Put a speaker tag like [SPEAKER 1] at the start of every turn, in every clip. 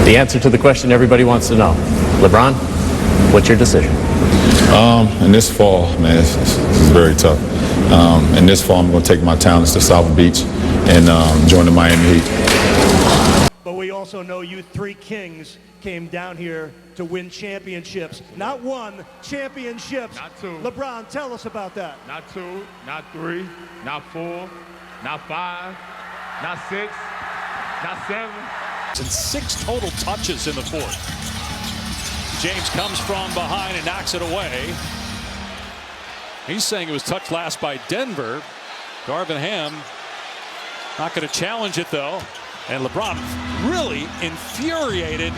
[SPEAKER 1] The answer to the question everybody wants to know. LeBron, what's your decision?
[SPEAKER 2] In this fall, man, this is very tough. In this fall, I'm going to take my talents to South Beach and join the Miami Heat.
[SPEAKER 3] But we also know you three kings came down here to win championships. Not one, championships.
[SPEAKER 4] Not two.
[SPEAKER 3] LeBron, tell us about that.
[SPEAKER 4] Not two, not three, not four, not five, not six, not seven.
[SPEAKER 5] And 6 total touches in the fourth. James comes from behind and knocks it away. He's saying it was touched last by Denver. Darvin Ham not going to challenge it though. And LeBron really infuriated.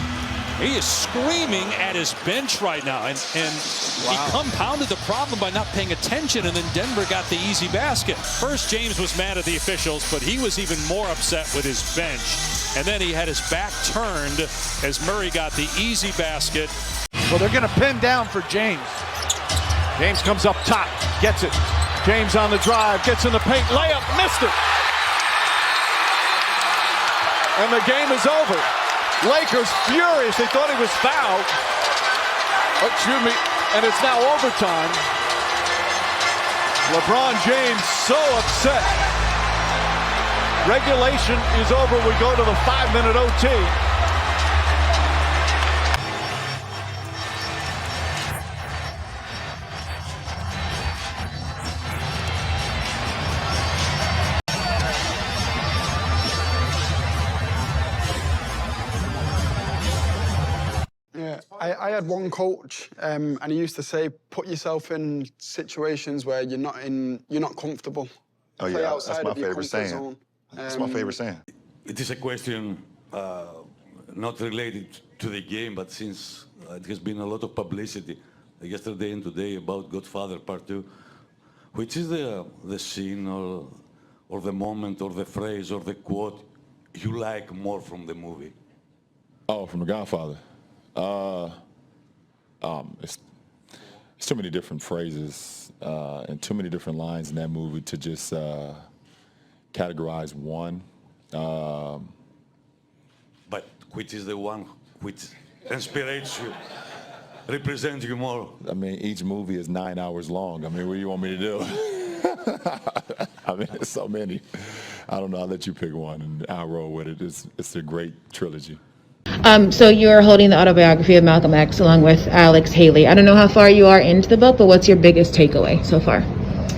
[SPEAKER 5] He is screaming at his bench right now. And wow. He compounded the problem by not paying attention, and then Denver got the easy basket. First, James was mad at the officials, but he was even more upset with his bench. And then he had his back turned as Murray got the easy basket.
[SPEAKER 6] Well, they're going to pin down for James. James comes up top, gets it. James on the drive, gets in the paint, layup, missed it. And the game is over. Lakers furious. They thought he was fouled. Excuse me. And it's now overtime. LeBron James so upset. Regulation is over. We go to the 5-minute OT.
[SPEAKER 7] Yeah, I had one coach, and he used to say, "Put yourself in situations where you're not comfortable.
[SPEAKER 8] Oh yeah, that's my favorite saying. That's my favorite saying.
[SPEAKER 9] It is a question not related to the game, but since it has been a lot of publicity yesterday and today about Godfather Part 2, which is the scene or the moment or the phrase or the quote you like more from the movie?
[SPEAKER 2] Oh, from The Godfather. It's too many different phrases and too many different lines in that movie to just categorize one.
[SPEAKER 9] But which is the one which inspires you, represents you more?
[SPEAKER 2] I mean, each movie is 9 hours long. I mean, what do you want me to do? I mean, there's so many. I don't know. I'll let you pick one, and I'll roll with it. It's a great trilogy.
[SPEAKER 10] So you're holding the autobiography of Malcolm X along with Alex Haley. I don't know how far you are into the book, but what's your biggest takeaway so far?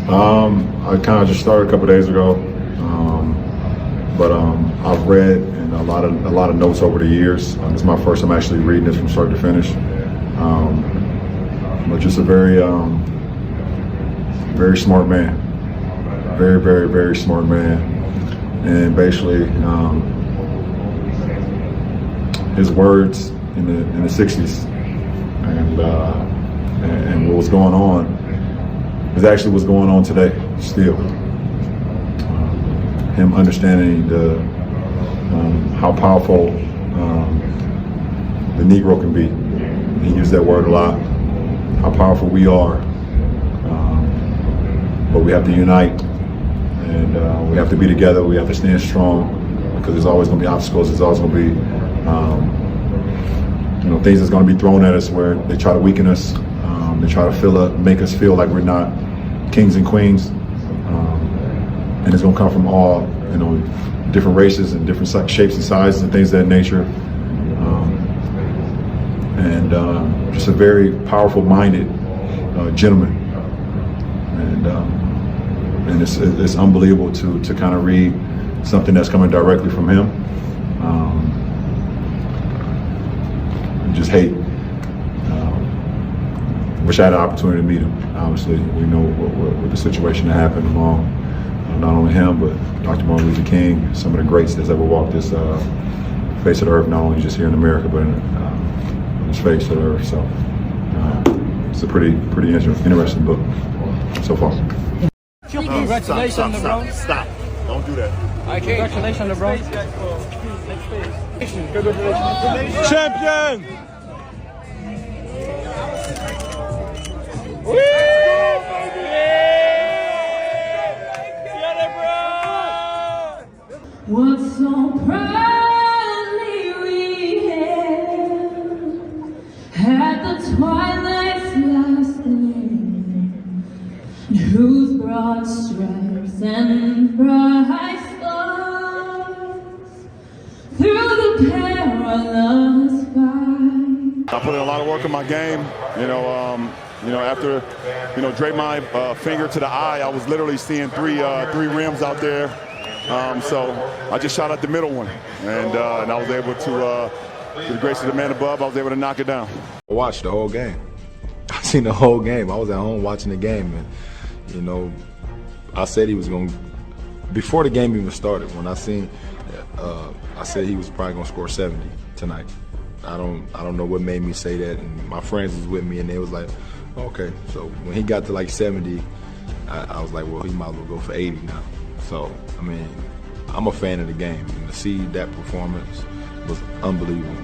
[SPEAKER 8] I kind of just started a couple days ago, but I've read and a lot of notes over the years. It's my first time actually reading this from start to finish. But just a very smart man, very, very, very smart man, and basically. His words in the 60s and what was going on is actually what's going on today still. Him understanding how powerful the Negro can be. He used that word a lot. How powerful we are, but we have to unite and we have to be together. We have to stand strong because there's always going to be obstacles. There's always going to be things that's going to be thrown at us where they try to weaken us. They try to make us feel like we're not kings and queens. And it's going to come from all, different races and different shapes and sizes and things of that nature. And just a very powerful-minded gentleman. And it's unbelievable to kind of read something that's coming directly from him. Just hate. Wish I had an opportunity to meet him. Obviously, we know what the situation that happened among not only him, but Dr. Martin Luther King, some of the greats that's ever walked this face of the earth, not only just here in America, but in this face of the earth. So it's a pretty interesting book so far.
[SPEAKER 3] Congratulations, LeBron.
[SPEAKER 8] Stop. Don't do that.
[SPEAKER 3] Congratulations, LeBron.
[SPEAKER 6] Champion!
[SPEAKER 11] What so proudly we hailed brought strength and bright stars through the perilous fight.
[SPEAKER 12] I put in a lot of work in my game. After drape my finger to the eye, I was literally seeing three rims out there. So I just shot at the middle one, and I was able to, through the grace of the man above, I was able to knock it down.
[SPEAKER 8] I watched the whole game. I seen the whole game. I was at home watching the game, and I said he was going to, before the game even started, when I seen, I said he was probably going to score 70 tonight. I don't know what made me say that, and my friends was with me, and they was like, okay. So when he got to like 70, I was like, well, he might as well go for 80 now. So, I mean, I'm a fan of the game, and to see that performance was unbelievable.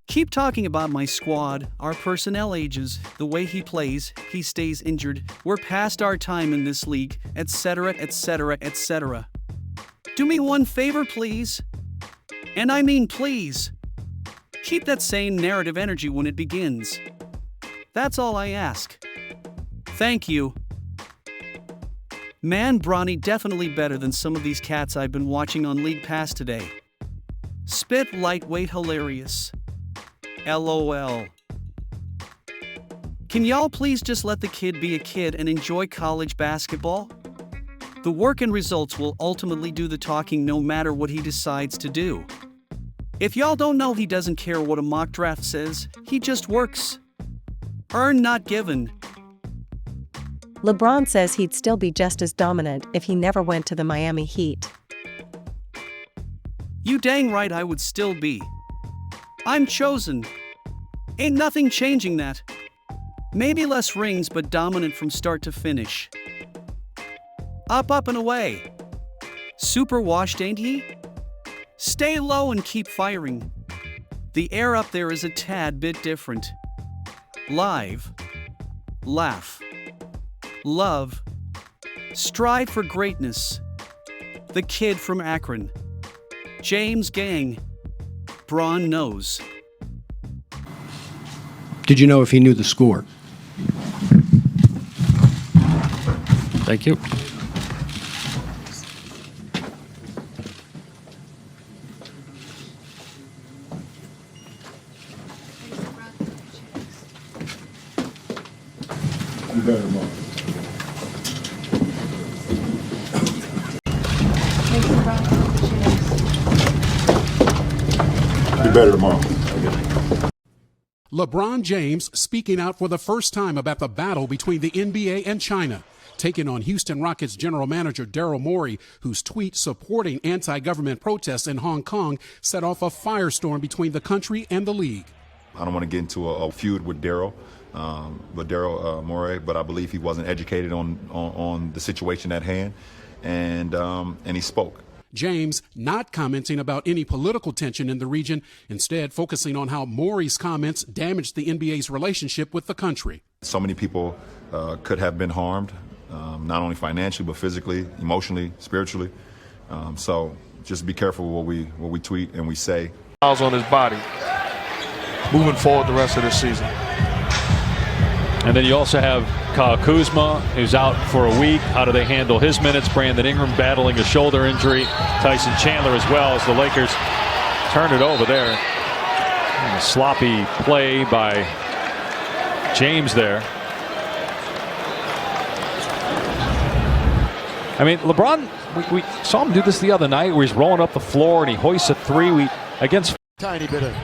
[SPEAKER 13] Keep talking about my squad, our personnel ages, the way he plays, he stays injured, we're past our time in this league, etc., etc., etc. Do me one favor, please. And I mean please. Keep that same narrative energy when it begins. That's all I ask. Thank you. Man, Bronny definitely better than some of these cats I've been watching on League Pass today. Spit lightweight hilarious. LOL. Can y'all please just let the kid be a kid and enjoy college basketball? The work and results will ultimately do the talking no matter what he decides to do. If y'all don't know, he doesn't care what a mock draft says, he just works. Earn, not given.
[SPEAKER 14] LeBron says he'd still be just as dominant if he never went to the Miami Heat.
[SPEAKER 13] You dang right I would still be. I'm chosen. Ain't nothing changing that. Maybe less rings, but dominant from start to finish. Up, up, and away. Super washed, ain't he? Stay low and keep firing. The air up there is a tad bit different. Live. Laugh. Love. Strive for greatness. The kid from Akron. James Gang. Braun knows.
[SPEAKER 15] Did you know if he knew the score?
[SPEAKER 1] Thank you.
[SPEAKER 8] You better, Mom. You better, Mom.
[SPEAKER 16] LeBron James speaking out for the first time about the battle between the NBA and China, taking on Houston Rockets general manager Daryl Morey, whose tweet supporting anti-government protests in Hong Kong set off a firestorm between the country and the league.
[SPEAKER 8] I don't want to get into a feud with Daryl, Morey, but I believe he wasn't educated on the situation at hand, and he spoke.
[SPEAKER 16] James not commenting about any political tension in the region, instead focusing on how Morey's comments damaged the NBA's relationship with the country.
[SPEAKER 8] So many people could have been harmed, not only financially, but physically, emotionally, spiritually. So just be careful what we tweet and we say.
[SPEAKER 6] Fouls on his body moving forward the rest of this season.
[SPEAKER 5] And then you also have Kyle Kuzma, who's out for a week. How do they handle his minutes? Brandon Ingram battling a shoulder injury. Tyson Chandler as well, as the Lakers turn it over there. And a sloppy play by James there. I mean, LeBron, we saw him do this the other night where he's rolling up the floor and he hoists a three against.
[SPEAKER 17] Tiny bit of.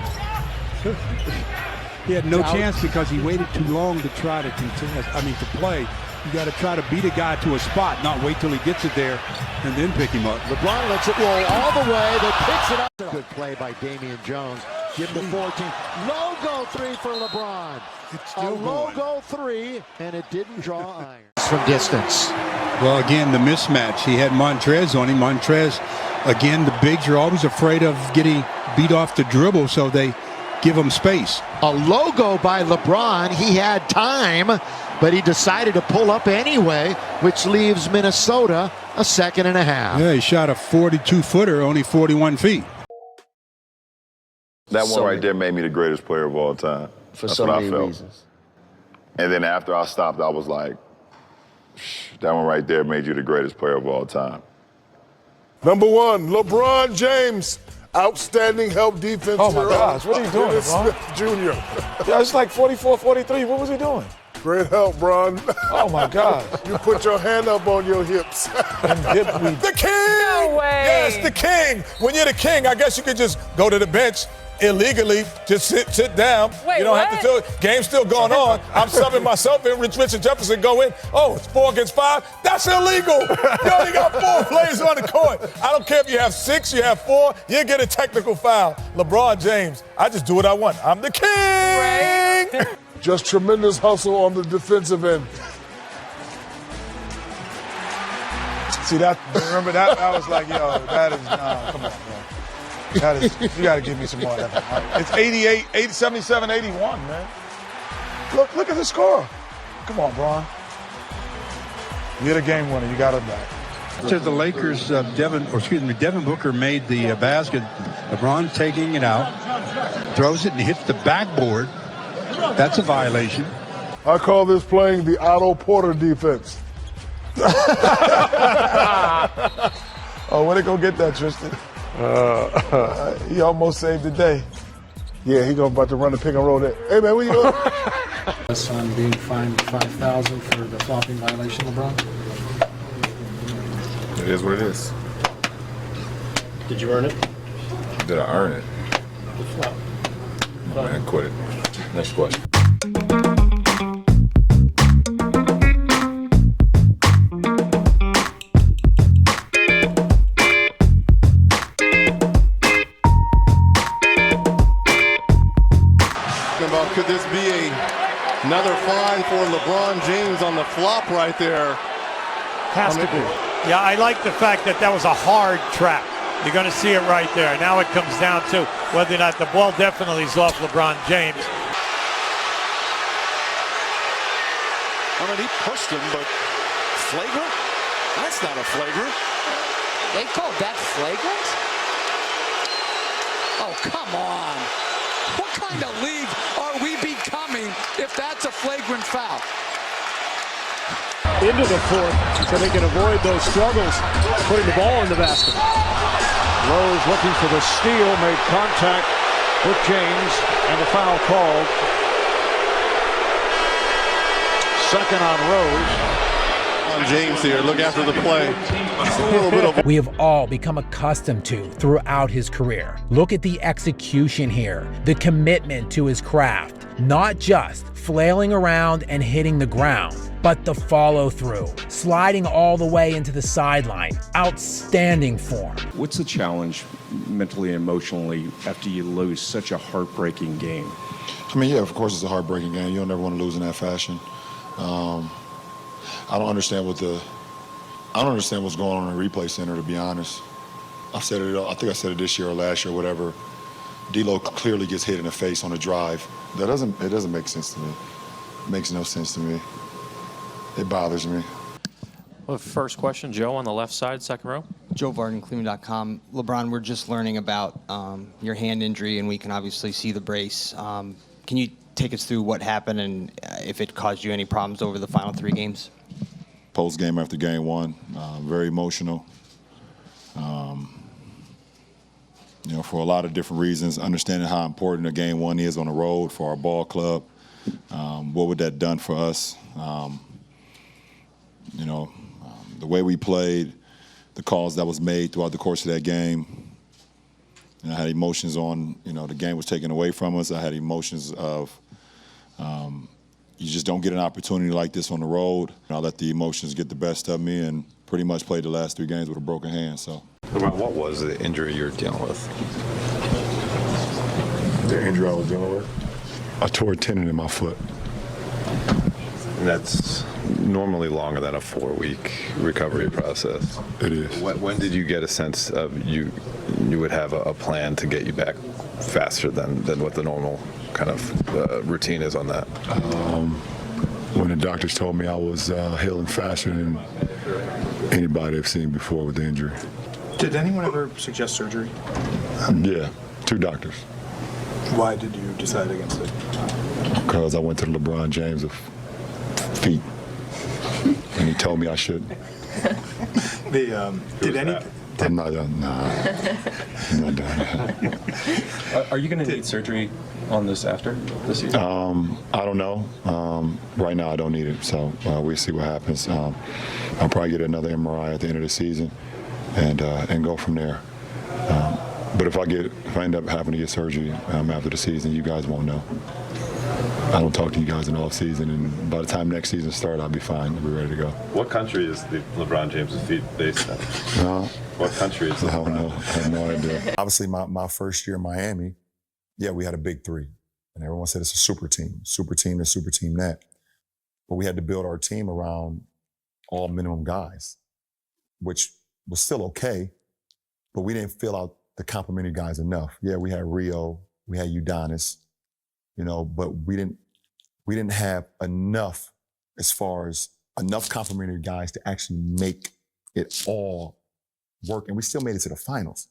[SPEAKER 18] He had no chance because he waited too long to try to to play. You got to try to beat a guy to a spot, not wait till he gets it there and then pick him up.
[SPEAKER 17] LeBron lets it roll all the way, then picks it up. Good play by Damian Jones. Give him the 14. Logo three for LeBron.
[SPEAKER 18] It's still
[SPEAKER 17] logo three, and it didn't draw iron. From distance.
[SPEAKER 18] Well, again, the mismatch. He had Montrez on him. Montrez, again, the bigs are always afraid of getting beat off the dribble, so they give him space.
[SPEAKER 17] A logo by LeBron. He had time, but he decided to pull up anyway, which leaves Minnesota a second and a half.
[SPEAKER 18] Yeah, he shot a 42-footer, only 41 feet.
[SPEAKER 2] That one right there made me the greatest player of all time.
[SPEAKER 19] For
[SPEAKER 2] That's
[SPEAKER 19] so
[SPEAKER 2] what
[SPEAKER 19] many
[SPEAKER 2] I felt.
[SPEAKER 19] reasons.
[SPEAKER 2] And then after I stopped, I was like,
[SPEAKER 12] that one right there made you the greatest player of all time.
[SPEAKER 19] Number 1, LeBron James. Outstanding help defense.
[SPEAKER 6] Oh, my gosh. What are you doing, LeBron?
[SPEAKER 19] Smith Jr.
[SPEAKER 6] Yeah, it's like 44, 43. What was he doing?
[SPEAKER 19] Great help, Bron.
[SPEAKER 6] Oh, my gosh.
[SPEAKER 19] You put your hand up on your hips.
[SPEAKER 6] The
[SPEAKER 20] king! No way!
[SPEAKER 6] Yes, the king. When you're the king, I guess you could just go to the bench illegally, just sit down.
[SPEAKER 20] Wait,
[SPEAKER 6] you don't have to do it. Game's still going on. I'm subbing myself in. Richard Jefferson go in. Oh, it's 4 against 5. That's illegal. You only got 4 players on the court. I don't care if you have 6, you have 4, you get a technical foul. LeBron James, I just do what I want. I'm the king.
[SPEAKER 20] Right.
[SPEAKER 19] Just tremendous hustle on the defensive end.
[SPEAKER 6] See that? Remember that? I was like, yo, that is come on, bro. That is, you got to give me some more of that. It's 88, 77, 81, man. Look at the score. Come on, Bron. You're the game winner. You got it back.
[SPEAKER 18] To the Lakers, Devin Booker made the basket. LeBron taking it out, throws it and hits the backboard. That's a violation.
[SPEAKER 19] I call this playing the Otto Porter defense.
[SPEAKER 6] Oh, where'd it go get that, Tristan? He almost saved the day. Yeah, he about to run the pick and roll there. Hey, man, where you going?
[SPEAKER 15] Son being fined $5,000 for the flopping violation, LeBron.
[SPEAKER 2] It is what it is.
[SPEAKER 15] Did you earn it?
[SPEAKER 2] Did I earn it?
[SPEAKER 15] The flop.
[SPEAKER 2] Oh, man, quit it. Next question.
[SPEAKER 21] Could this be another fine for LeBron James on the flop right there?
[SPEAKER 3] Has to be. Yeah, I like the fact that was a hard trap. You're going to see it right there. Now it comes down to whether or not the ball definitely is off LeBron James.
[SPEAKER 6] I mean, he pushed him, but flagrant? That's not a flagrant.
[SPEAKER 20] They called that flagrant? Oh, come on. What kind of league are we becoming if that's a flagrant foul?
[SPEAKER 22] Into the fourth so they can avoid those struggles putting the ball in the basket. Rose looking for the steal, made contact with James, and the foul called. Second on Rose.
[SPEAKER 21] On James here, look after the play. A little bit of
[SPEAKER 23] we have all become accustomed to throughout his career. Look at the execution here, the commitment to his craft, not just flailing around and hitting the ground, but the follow through, sliding all the way into the sideline. Outstanding form.
[SPEAKER 24] What's the challenge mentally and emotionally after you lose such a heartbreaking game?
[SPEAKER 8] I mean, yeah, of course it's a heartbreaking game. You don't ever want to lose in that fashion. I don't understand what's going on in the replay center, to be honest. I think I said it this year or last year or whatever. D'Lo clearly gets hit in the face on a drive. It doesn't make sense to me. It makes no sense to me. It bothers me.
[SPEAKER 25] Well, first question, Joe on the left side, second row.
[SPEAKER 26] Joe Varden, Cleveland.com. LeBron, we're just learning about your hand injury, and we can obviously see the brace. Can you take us through what happened and if it caused you any problems over the final 3 games?
[SPEAKER 8] Post game after game 1, very emotional. For a lot of different reasons, understanding how important a game 1 is on the road for our ball club. What would that done for us? The way we played, the calls that was made throughout the course of that game. I had emotions on, the game was taken away from us. I had emotions of you just don't get an opportunity like this on the road. I let the emotions get the best of me and pretty much played the last 3 games with a broken hand. So,
[SPEAKER 27] what was the injury you're dealing with?
[SPEAKER 8] The injury I was dealing with? I tore a tendon in my foot.
[SPEAKER 27] And that's normally longer than a 4-week recovery process.
[SPEAKER 8] It is.
[SPEAKER 27] When did you get a sense of you would have a plan to get you back faster than what the normal kind of routine is on that?
[SPEAKER 8] When the doctors told me I was healing faster than anybody I've seen before with the injury.
[SPEAKER 28] Did anyone ever suggest surgery?
[SPEAKER 8] Yeah, 2 doctors.
[SPEAKER 28] Why did you decide against it?
[SPEAKER 8] Because I went to the LeBron James of feet. And he told me I shouldn't. I'm not done. Nah, I'm not done.
[SPEAKER 1] Are you going to need surgery on this after this season?
[SPEAKER 8] I don't know. Right now, I don't need it, so we'll see what happens. I'll probably get another MRI at the end of the season and go from there. But if I end up having to get surgery after the season, you guys won't know. I don't talk to you guys in the off season, and by the time next season starts, I'll be fine. I'll be ready to go.
[SPEAKER 27] What country is the LeBron James' feet based in? What country is
[SPEAKER 8] I don't know. I have no idea.
[SPEAKER 4] Obviously, my first year in Miami, we had a big three. And everyone said it's a super team this, super team that. But we had to build our team around all minimum guys, which was still okay, but we didn't fill out the complimentary guys enough. Yeah, we had Rio, we had Udonis, but we didn't have enough as far as enough complimentary guys to actually make it all work. And we still made it to the finals.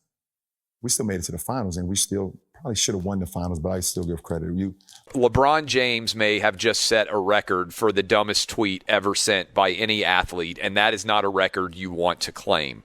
[SPEAKER 4] And we still probably should have won the finals, but I still give credit to you.
[SPEAKER 7] LeBron James may have just set a record for the dumbest tweet ever sent by any athlete, and that is not a record you want to claim.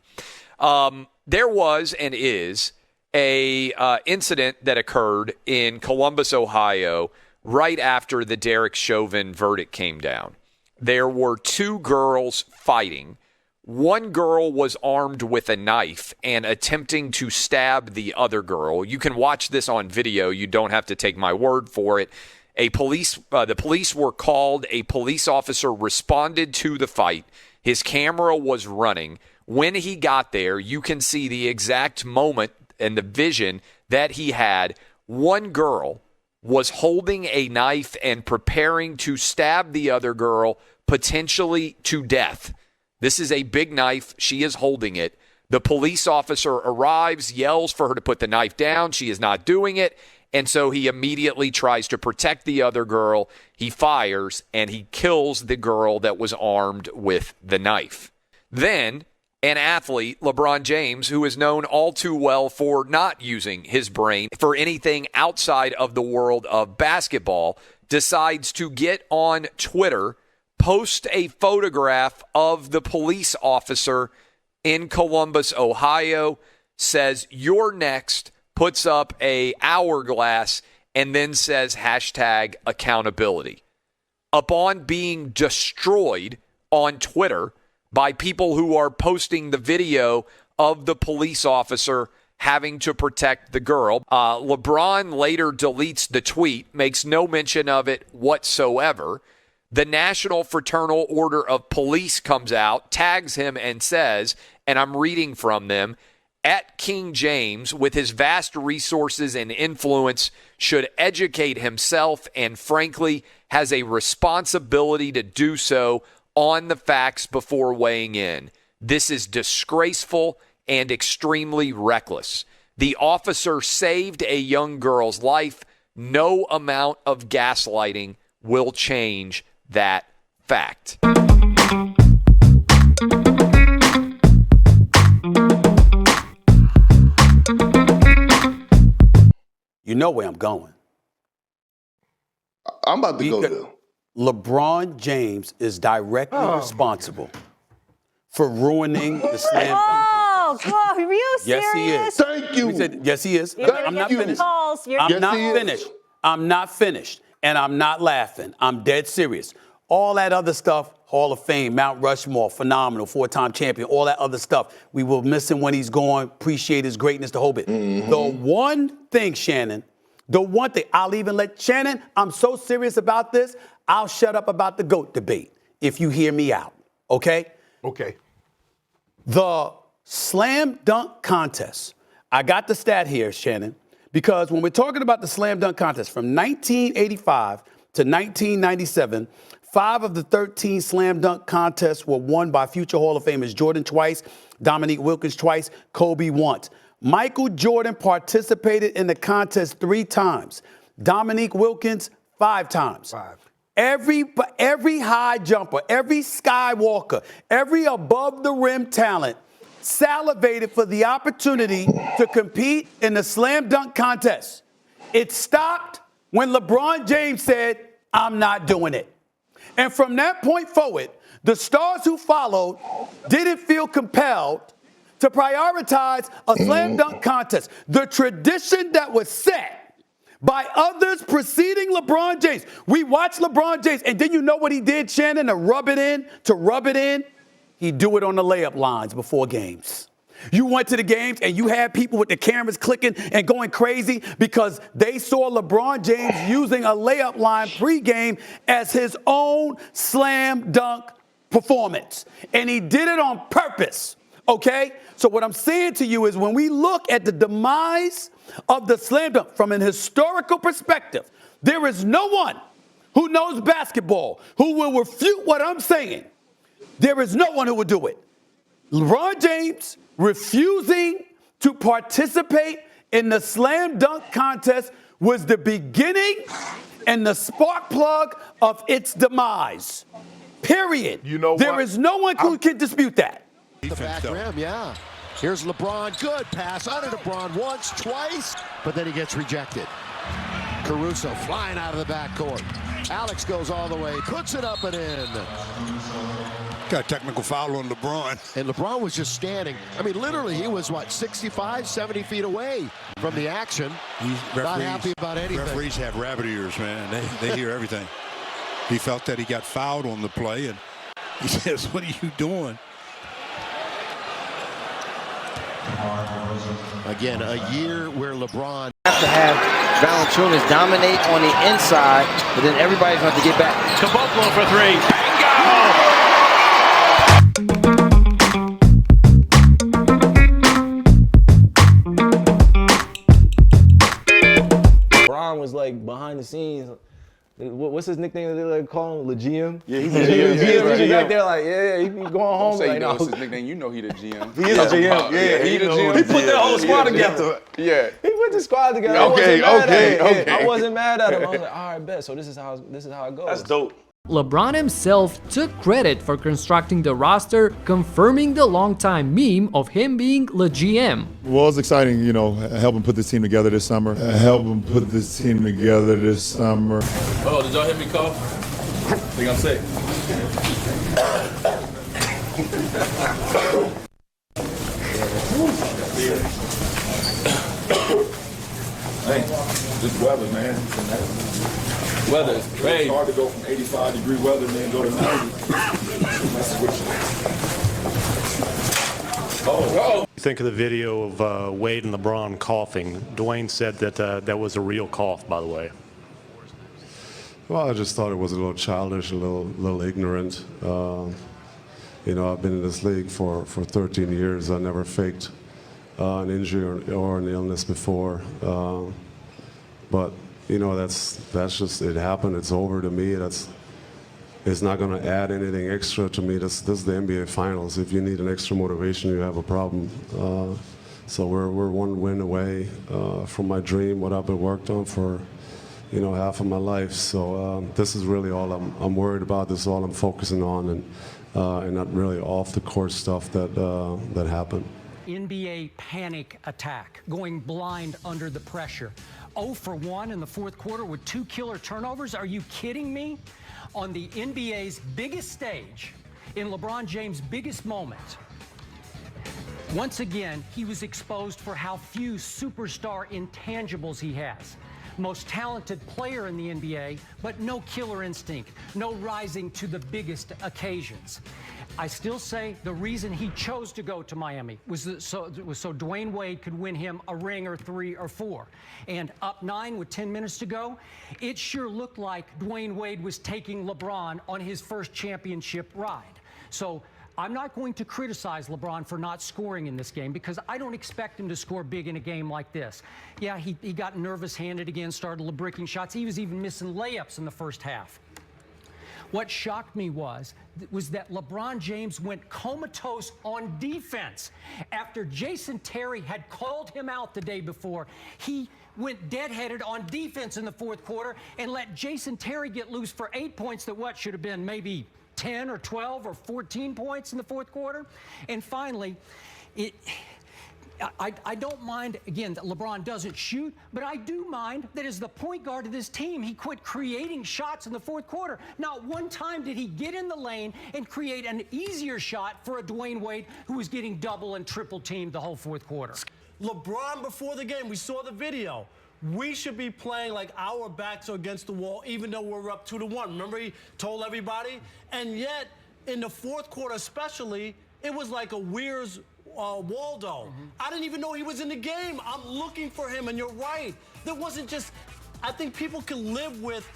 [SPEAKER 7] There was and is a incident that occurred in Columbus, Ohio, right after the Derek Chauvin verdict came down. There were two girls fighting. One girl was armed with a knife and attempting to stab the other girl. You can watch this on video. You don't have to take my word for it. The police were called. A police officer responded to the fight. His camera was running. When he got there, you can see the exact moment and the vision that he had. One girl was holding a knife and preparing to stab the other girl, potentially to death. This is a big knife. She is holding it. The police officer arrives, yells for her to put the knife down. She is not doing it. And so he immediately tries to protect the other girl. He fires, and he kills the girl that was armed with the knife. Then an athlete, LeBron James, who is known all too well for not using his brain for anything outside of the world of basketball, decides to get on Twitter, post a photograph of the police officer in Columbus, Ohio, says, "You're next," puts up a hourglass, and then says hashtag accountability. Upon being destroyed on Twitter by people who are posting the video of the police officer having to protect the girl, LeBron later deletes the tweet, makes no mention of it whatsoever. The National Fraternal Order of Police comes out, tags him, and says, and I'm reading from them, "At King James, with his vast resources and influence, should educate himself and, frankly, has a responsibility to do so on the facts before weighing in. This is disgraceful and extremely reckless. The officer saved a young girl's life. No amount of gaslighting will change that fact."
[SPEAKER 9] You know where I'm going.
[SPEAKER 19] I'm about to go there.
[SPEAKER 9] LeBron James is directly responsible for ruining the slam dunk contest.
[SPEAKER 10] Oh, are you serious?
[SPEAKER 9] Yes, he is.
[SPEAKER 19] Thank you.
[SPEAKER 9] Yes, he is.
[SPEAKER 10] I'm not finished.
[SPEAKER 9] I'm not finished. And I'm not laughing. I'm dead serious. All that other stuff, Hall of Fame, Mount Rushmore, phenomenal, 4-time champion, all that other stuff. We will miss him when he's gone, appreciate his greatness, the whole bit. Mm-hmm. The one thing, Shannon, I'll even let Shannon, I'm so serious about this, I'll shut up about the GOAT debate if you hear me out, okay?
[SPEAKER 19] Okay.
[SPEAKER 9] The slam dunk contest, I got the stat here, Shannon, because when we're talking about the slam dunk contest from 1985 to 1997, 5 of the 13 slam dunk contests were won by future Hall of Famers Jordan twice, Dominique Wilkins twice, Kobe once. Michael Jordan participated in the contest 3 times. Dominique Wilkins 5 times.
[SPEAKER 19] 5.
[SPEAKER 9] Every high jumper, every skywalker, every above the rim talent salivated for the opportunity to compete in the slam dunk contest. It stopped when LeBron James said, "I'm not doing it." And from that point forward, The stars who followed didn't feel compelled to prioritize a slam dunk contest. The tradition that was set by others preceding LeBron James. We watched LeBron James, and then you know what he did, Shannon, to rub it in? He'd do it on the layup lines before games. You went to the games and you had people with the cameras clicking and going crazy because they saw LeBron James using a layup line pregame as his own slam dunk performance. And he did it on purpose, okay? So what I'm saying to you is when we look at the demise of the slam dunk from an historical perspective, there is no one who knows basketball who will refute what I'm saying. There is no one who would do it. LeBron James refusing to participate in the slam dunk contest was the beginning and the spark plug of its demise. Period.
[SPEAKER 5] You know
[SPEAKER 9] there
[SPEAKER 5] what?
[SPEAKER 9] is no one who can dispute that.
[SPEAKER 5] The back rim, yeah. Here's LeBron. Good pass under LeBron once, twice, but then he gets rejected. Caruso flying out of the backcourt. Alex goes all the way, puts it up and in.
[SPEAKER 18] Got a technical foul on LeBron.
[SPEAKER 5] And LeBron was just standing. I mean, literally, he was, 65, 70 feet away from the action. Not happy about anything.
[SPEAKER 18] Referees have rabbit ears, man. They hear everything. He felt that he got fouled on the play, and he says, what are you doing?
[SPEAKER 5] Again, a year where LeBron
[SPEAKER 10] have to have Valanciunas dominate on the inside, but then everybody's going to have to get back.
[SPEAKER 22] Caboclo for three. Bingo!
[SPEAKER 1] LeBron was like behind the scenes. What's his nickname that they call him? LeGM?
[SPEAKER 11] Yeah, he's a GM.
[SPEAKER 1] He's just back there like, yeah, he be going home.
[SPEAKER 11] Say
[SPEAKER 1] like,
[SPEAKER 11] you know
[SPEAKER 1] no.
[SPEAKER 11] what's his nickname. You know he the GM.
[SPEAKER 1] He is a GM. Yeah,
[SPEAKER 11] he the GM.
[SPEAKER 1] He put that whole squad together.
[SPEAKER 11] Yeah.
[SPEAKER 1] He put the squad together.
[SPEAKER 11] Okay.
[SPEAKER 1] I wasn't mad at him. I was like, all right, bet. So this is how it goes.
[SPEAKER 11] That's dope.
[SPEAKER 12] LeBron himself took credit for constructing the roster, confirming the longtime meme of him being the GM.
[SPEAKER 19] Well, it's exciting, helping put this team together this summer.
[SPEAKER 11] Oh, did y'all hear me cough? Think I'm sick.
[SPEAKER 8] Hey, this weather, man.
[SPEAKER 11] Weather is crazy.
[SPEAKER 8] It's hard to go from 85-degree weather and then go to 90.
[SPEAKER 22] Think of the video of Wade and LeBron coughing. Dwayne said that that was a real cough, by the way.
[SPEAKER 13] Well, I just thought it was a little childish, a little ignorant. I've been in this league for 13 years. I never faked an injury or an illness before. But that's just, it happened. It's over to me. It's not going to add anything extra to me. This is the NBA Finals. If you need an extra motivation, you have a problem. So we're one win away from my dream, what I've been worked on for half of my life. So this is really all I'm worried about. This is all I'm focusing on, and not really off the court stuff that happened.
[SPEAKER 14] NBA panic attack, going blind under the pressure. 0 for 1 in the fourth quarter with 2 killer turnovers. Are you kidding me? On the NBA's biggest stage, in LeBron James' biggest moment, once again, he was exposed for how few superstar intangibles he has. Most talented player in the NBA, but no killer instinct, no rising to the biggest occasions. I still say the reason he chose to go to Miami was so Dwayne Wade could win him a ring or 3 or 4. And up 9 with 10 minutes to go, it sure looked like Dwayne Wade was taking LeBron on his first championship ride. So I'm not going to criticize LeBron for not scoring in this game because I don't expect him to score big in a game like this. Yeah, he got nervous-handed again, started bricking shots. He was even missing layups in the first half. What shocked me was that LeBron James went comatose on defense. After Jason Terry had called him out the day before, he went deadheaded on defense in the fourth quarter and let Jason Terry get loose for 8 points that should have been maybe 10 or 12 or 14 points in the fourth quarter. And finally, I don't mind, again, that LeBron doesn't shoot, but I do mind that as the point guard of this team, he quit creating shots in the fourth quarter. Not one time did he get in the lane and create an easier shot for a Dwayne Wade who was getting double and triple teamed the whole fourth quarter.
[SPEAKER 2] LeBron, before the game, we saw the video. We should be playing like our backs are against the wall, even though we're up 2-1. Remember, he told everybody? And yet, in the fourth quarter especially, it was like a Weir's Waldo. I didn't even know he was in the game. I'm looking for him, and you're right. There wasn't just, I think people can live with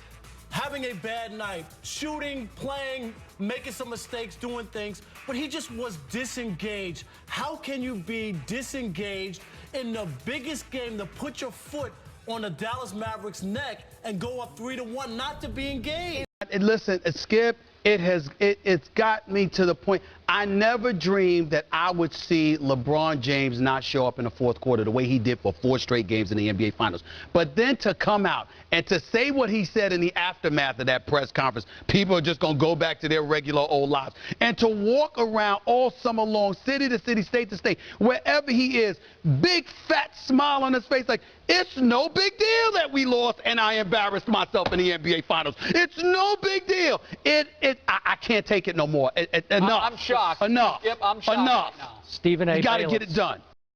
[SPEAKER 2] having a bad night, shooting, playing, making some mistakes, doing things, but he just was disengaged. How can you be disengaged in the biggest game to put your foot on the Dallas Mavericks' neck and go up 3-1, not to be engaged?
[SPEAKER 9] And listen, Skip, it's got me to the point. I never dreamed that I would see LeBron James not show up in the fourth quarter the way he did for 4 straight games in the NBA Finals. But then to come out and to say what he said in the aftermath of that press conference, people are just going to go back to their regular old lives. And to walk around all summer long, city to city, state to state, wherever he is, big fat smile on his face like, it's no big deal that we lost and I embarrassed myself in the NBA Finals. It's no big deal. I can't take it no more. Enough.
[SPEAKER 3] I'm shocked.
[SPEAKER 9] Enough.
[SPEAKER 3] Yep, I'm shocked.
[SPEAKER 9] Enough.
[SPEAKER 3] Right now.
[SPEAKER 12] Stephen A.
[SPEAKER 9] You got to
[SPEAKER 12] Bayless.
[SPEAKER 9] get it done.